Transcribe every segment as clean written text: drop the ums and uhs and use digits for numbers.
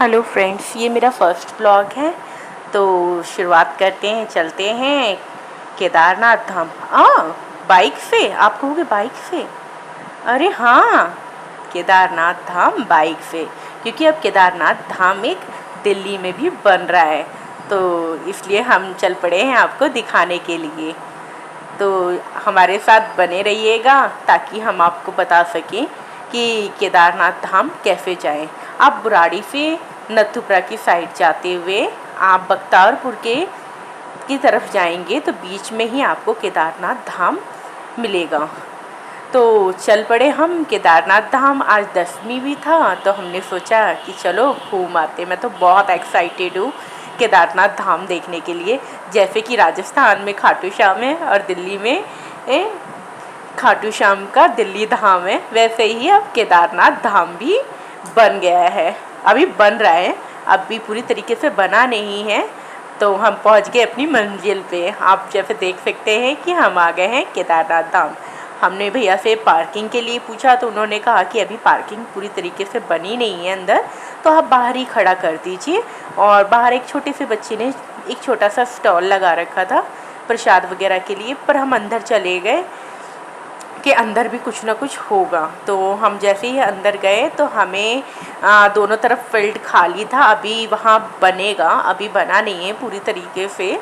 Hello friends, ये मेरा first blog है। तो शुरुआत करते हैं, चलते हैं केदारनाथ धाम। बाइक से? आप कहोगे बाइक से? अरे हाँ, केदारनाथ धाम बाइक से, क्योंकि अब केदारनाथ धाम एक दिल्ली में भी बन रहा है, तो इसलिए हम चल पड़े हैं आपको दिखाने के लिए। तो हमारे साथ बने रहिएगा ताकि हम आपको बता सकें कि केदारनाथ धाम कैसे जाएं। आप बुराड़ी से नथुपुरा की साइड जाते हुए आप बख्तारपुर की तरफ जाएंगे तो बीच में ही आपको केदारनाथ धाम मिलेगा। तो चल पड़े हम केदारनाथ धाम। आज 10वीं भी था तो हमने सोचा कि चलो घूम आते। मैं तो बहुत एक्साइटेड हूँ केदारनाथ धाम देखने के लिए। जैसे कि राजस्थान में खाटू श्याम है और दिल्ली में खाटू श्याम का दिल्ली धाम है, वैसे ही अब केदारनाथ धाम भी बन गया है। अभी बन रहा है, अब भी पूरी तरीके से बना नहीं है। तो हम पहुंच गए अपनी मंजिल पे। आप जैसे देख सकते हैं कि हम आ गए हैं केदारनाथ धाम। हमने भैया से पार्किंग के लिए पूछा तो उन्होंने कहा कि अभी पार्किंग पूरी तरीके से बनी नहीं है अंदर, तो आप बाहर ही खड़ा कर दीजिए। और बाहर एक छोटे से बच्चे ने एक छोटा सा स्टॉल लगा रखा था प्रसाद वगैरह के लिए, पर हम अंदर चले गए कि अंदर भी कुछ ना कुछ होगा। तो हम जैसे ही अंदर गए तो हमें दोनों तरफ फील्ड खाली था। अभी वहाँ बनेगा, अभी बना नहीं है पूरी तरीके से,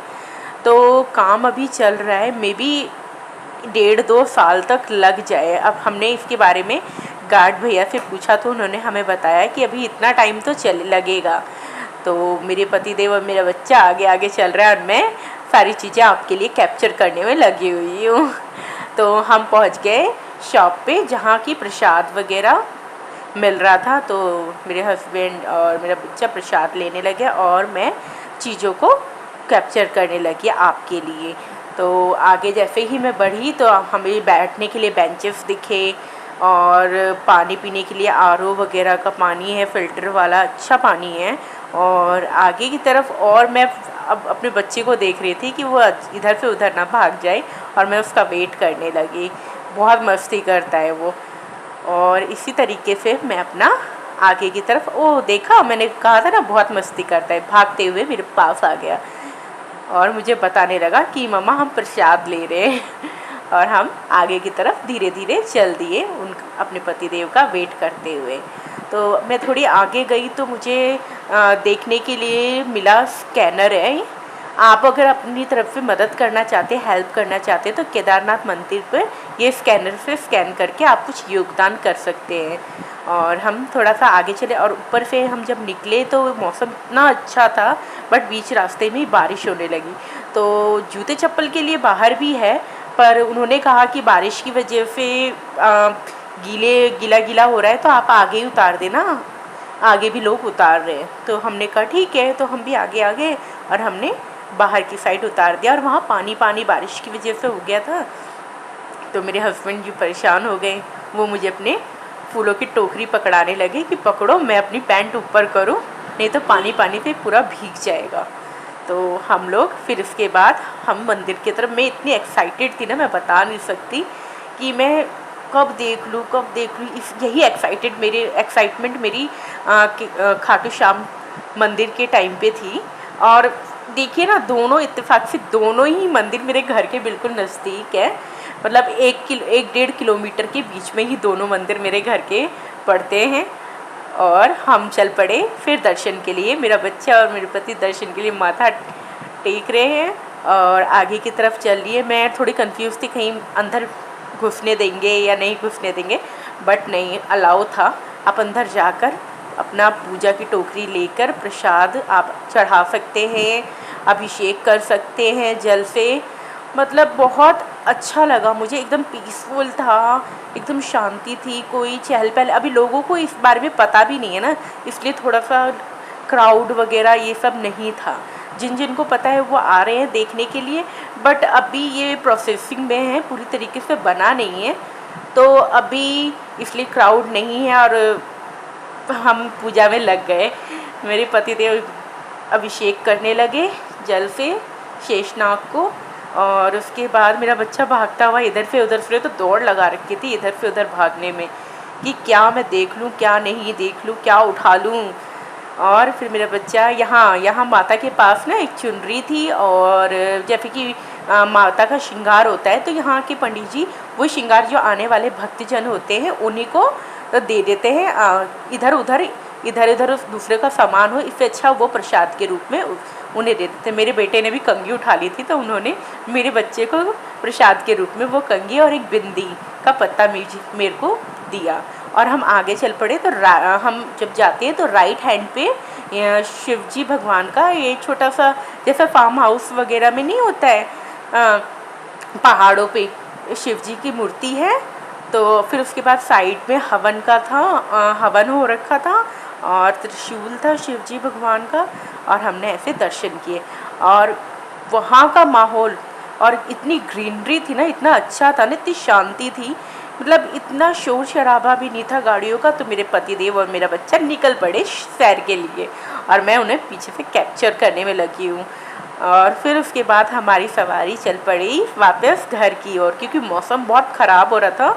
तो काम अभी चल रहा है। मे बी 1.5-2 साल तक लग जाए। अब हमने इसके बारे में गार्ड भैया से पूछा तो उन्होंने हमें बताया कि अभी इतना टाइम तो लगेगा। तो मेरे पतिदेव और मेरा बच्चा आगे आगे चल रहा है और मैं सारी चीज़ें आपके लिए कैप्चर करने में लगी हुई हूँ। तो हम पहुँच गए शॉप पे जहाँ की प्रसाद वगैरह मिल रहा था। तो मेरे हस्बैंड और मेरा बच्चा प्रसाद लेने लगे और मैं चीज़ों को कैप्चर करने लगी आपके लिए। तो आगे जैसे ही मैं बढ़ी तो हमें बैठने के लिए बेंचेस दिखे और पानी पीने के लिए आरओ वगैरह का पानी है, फ़िल्टर वाला अच्छा पानी है। और आगे की तरफ और मैं अब अपने बच्चे को देख रही थी कि वो इधर से उधर ना भाग जाए और मैं उसका वेट करने लगी। बहुत मस्ती करता है वो। और इसी तरीके से मैं अपना आगे की तरफ देखा, मैंने कहा था ना बहुत मस्ती करता है, भागते हुए मेरे पास आ गया और मुझे बताने लगा कि मम्मा हम प्रसाद ले रहे हैं। और हम आगे की तरफ धीरे धीरे चल दिए अपने पतिदेव का वेट करते हुए। तो मैं थोड़ी आगे गई तो मुझे देखने के लिए मिला स्कैनर है। आप अगर अपनी तरफ से मदद करना चाहते, हेल्प करना चाहते तो केदारनाथ मंदिर पर ये स्कैनर से स्कैन करके आप कुछ योगदान कर सकते हैं। और हम थोड़ा सा आगे चले और ऊपर से हम जब निकले तो मौसम इतना अच्छा था, बट बीच रास्ते में बारिश होने लगी। तो जूते चप्पल के लिए बाहर भी है, पर उन्होंने कहा कि बारिश की वजह से गीला गीला हो रहा है तो आप आगे ही उतार देना, आगे भी लोग उतार रहे हैं। तो हमने कहा ठीक है, तो हम भी आगे आ गए और हमने बाहर की साइड उतार दिया। और वहाँ पानी पानी बारिश की वजह से हो गया था। तो मेरे हस्बैंड जी परेशान हो गए, वो मुझे अपने फूलों की टोकरी पकड़ाने लगे कि पकड़ो, मैं अपनी पैंट ऊपर करूं, नहीं तो पानी पानी से पूरा भीग जाएगा। तो हम लोग फिर उसके बाद हम मंदिर की तरफ, मैं इतनी एक्साइटेड थी ना, मैं बता नहीं सकती कि मैं कब देख लूँ यही एक्साइटमेंट मेरी खाटू श्याम मंदिर के टाइम पे थी। और देखिए ना, दोनों इत्तेफाक से दोनों ही मंदिर मेरे घर के बिल्कुल नज़दीक है। मतलब 1-1.5 किलोमीटर के बीच में ही दोनों मंदिर मेरे घर के पड़ते हैं। और हम चल पड़े फिर दर्शन के लिए। मेरा बच्चा और मेरे पति दर्शन के लिए माथा टेक रहे हैं और आगे की तरफ चल लिए। मैं थोड़ी कंफ्यूज थी कहीं अंदर घुसने देंगे या नहीं घुसने देंगे, बट नहीं, अलाउ था। आप अंदर जाकर अपना पूजा की टोकरी लेकर प्रसाद आप चढ़ा सकते हैं, अभिषेक कर सकते हैं जल से। मतलब बहुत अच्छा लगा मुझे, एकदम पीसफुल था, एकदम शांति थी, कोई चहल पहल। अभी लोगों को इस बारे में पता भी नहीं है ना, इसलिए थोड़ा सा क्राउड वगैरह ये सब नहीं था। जिनको पता है वो आ रहे हैं देखने के लिए, बट अभी ये प्रोसेसिंग में है, पूरी तरीके से बना नहीं है, तो अभी इसलिए क्राउड नहीं है। और हम पूजा में लग गए। मेरे पतिदेव अभिषेक करने लगे जल से शेषनाग को, और उसके बाद मेरा बच्चा भागता हुआ इधर से उधर से, तो दौड़ लगा रखी थी इधर से उधर भागने में कि क्या मैं देख लूँ, क्या नहीं देख लूँ, क्या उठा लूँ। और फिर मेरा बच्चा यहाँ माता के पास ना एक चुनरी थी, और जैसे कि माता का श्रृंगार होता है, तो यहाँ के पंडित जी वो श्रृंगार जो आने वाले भक्तजन होते हैं उन्हीं को दे देते हैं। इधर उधर दूसरे का सामान हो, इससे अच्छा वो प्रसाद के रूप में उन्हें दे देते। मेरे बेटे ने भी कंघी उठा ली थी, तो उन्होंने मेरे बच्चे को प्रसाद के रूप में वो कंघी और एक बिंदी का पत्ता मेरे को दिया। और हम आगे चल पड़े। तो हम जब जाते हैं तो राइट हैंड पे शिव जी भगवान का ये छोटा सा जैसा फार्म हाउस वगैरह में नहीं होता है, पहाड़ों पे शिव जी की मूर्ति है। तो फिर उसके बाद साइड में हवन का था, हवन हो रखा था, और त्रिशूल था शिव जी भगवान का, और हमने ऐसे दर्शन किए। और वहाँ का माहौल और इतनी ग्रीनरी थी ना, इतना अच्छा था ना, इतनी शांति थी, मतलब इतना शोर शराबा भी नहीं था गाड़ियों का। तो मेरे पतिदेव और मेरा बच्चा निकल पड़े सैर के लिए, और मैं उन्हें पीछे से कैप्चर करने में लगी हूँ। और फिर उसके बाद हमारी सवारी चल पड़ी वापस घर की ओर, क्योंकि मौसम बहुत ख़राब हो रहा था,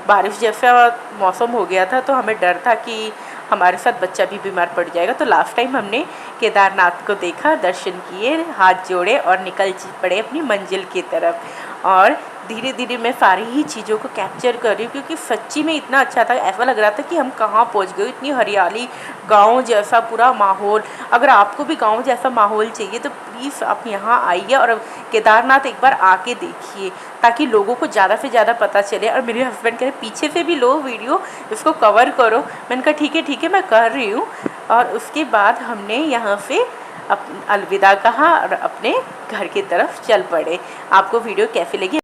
बारिश जैसा मौसम हो गया था। तो हमें डर था कि हमारे साथ बच्चा भी बीमार पड़ जाएगा। तो लास्ट टाइम हमने केदारनाथ को देखा, दर्शन किए, हाथ जोड़े और निकल पड़े अपनी मंजिल की तरफ। और धीरे धीरे मैं सारी ही चीज़ों को कैप्चर कर रही हूँ, क्योंकि सच्ची में इतना अच्छा था, ऐसा लग रहा था कि हम कहाँ पहुँच गए। इतनी हरियाली, गांव जैसा पूरा माहौल। अगर आपको भी गांव जैसा माहौल चाहिए तो प्लीज़ आप यहाँ आइए और केदारनाथ एक बार आके देखिए, ताकि लोगों को ज़्यादा से ज़्यादा पता चले। और मेरे हस्बैंड कह रहे पीछे से भी लो वीडियो, इसको कवर करो। मैंने कहा ठीक है मैं कर रही हूँ। और उसके बाद हमने यहाँ से अलविदा कहा और अपने घर की तरफ चल पड़े। आपको वीडियो कैसी लगी?